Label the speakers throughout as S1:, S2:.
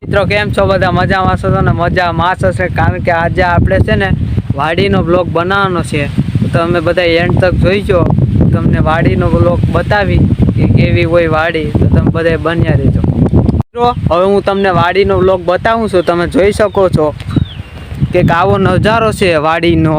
S1: મિત્રો કેમ છો બધા? મજામાં છો ને? મજામાં હશે કારણ કે આજે આપણે છે ને વાડીનો બ્લોગ બનાવવાનો છે, તો તમે બધા એન્ડ તક જોઈજો. તમને વાડીનો બ્લોગ બતાવી કે કેવી હોય વાડી, તો તમે બધા બન્યા રહેજો. મિત્રો હવે હું તમને વાડીનો બ્લોગ બતાવું છું. તમે જોઈ શકો છો કે આવો નજારો છે વાડીનો,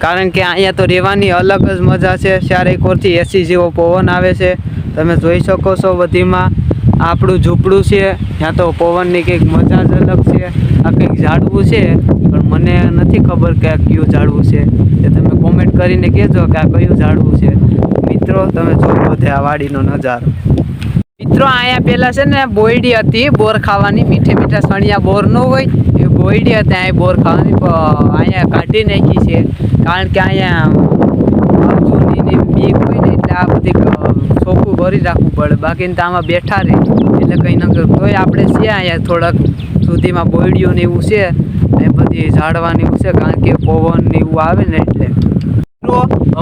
S1: કારણ કે અહીંયા તો રહેવાની અલગ જ મજા છે. ચારેકોરથી એસી જેવો પવન આવે છે, તમે જોઈ શકો છો. બધીમાં આપણું ઝૂંપડું છે, ત્યાં તો પવનની કંઈક મજા જ અલગ છે. આ કંઈક ઝાડવું છે, પણ મને નથી ખબર કે આ કયું ઝાડવું છે. એ તમે કોમેન્ટ કરીને કહેજો કે આ કયું ઝાડવું છે. મિત્રો તમે જોઈ બધે આ વાડીનો નજારો. મિત્રો અહીંયા પહેલાં છે ને બોયડી હતી, બોર ખાવાની. મીઠે મીઠા સણિયા બોર ન હોય એ બોયડી હતી અહીંયા બોર ખાવાની, પણ અહીંયા કાઢી નાખી છે. કારણ કે અહીંયા જૂની બીક હોય ને, એટલે આ બધી ચોખ્ખું ભરી રાખવું પડે. બાકી તો આમાં બેઠા રહે એટલે કંઈ ન કરું. તોય આપણે છે અહીંયા થોડાક સુધીમાં બોયડીઓ ને એવું છે, એ બધી ઝાડવાની એવું છે, કારણ કે પવન ને એવું આવે ને એટલે.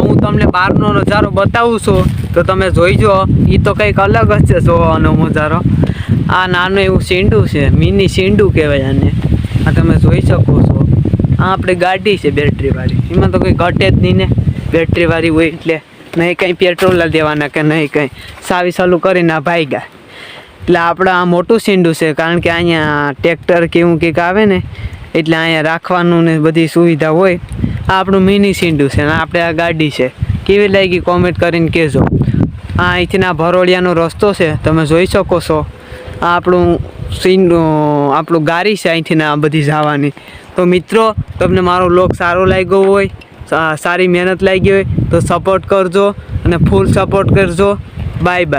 S1: હું તમને બહારનો નજારો બતાવું છું, તો તમે જોઈજો. એ તો કંઈક અલગ જ છે જોવાનો નજારો. આ નાનું એવું સીંડું છે, મિની સીંડું કહેવાય આને. આ તમે જોઈ શકો છો. આ આપણી ગાડી છે બેટરીવાળી. એમાં તો કંઈ ઘટે જ નહીં ને, બેટરીવાળી હોય એટલે. નહીં કંઈ પેટ્રોલ દેવાના કે નહીં કંઈ, સાવી ચાલુ કરીને આ ભાગ્યા. એટલે આપણે આ મોટું સીંડું છે, કારણ કે અહીંયા ટ્રેક્ટર કે એવું કંઈક આવે ને, એટલે અહીંયા રાખવાનું ને બધી સુવિધા હોય. આ આપણું મિની સીંડું છે ને આપણે આ ગાડી છે. કેવી લાગી કોમેન્ટ કરીને કહેજો. આ અહીંથી આ ભરોળિયાનો રસ્તો છે, તમે જોઈ શકો છો. આ આપણું સીંડું, આપણું ગાડી છે અહીંથી આ બધી જવાની. તો મિત્રો તમને મારો વ્લોગ સારો લાગ્યો હોય, સારી મહેનત લાગી હોય તો સપોર્ટ કરજો અને ફૂલ સપોર્ટ કરજો. Bye bye.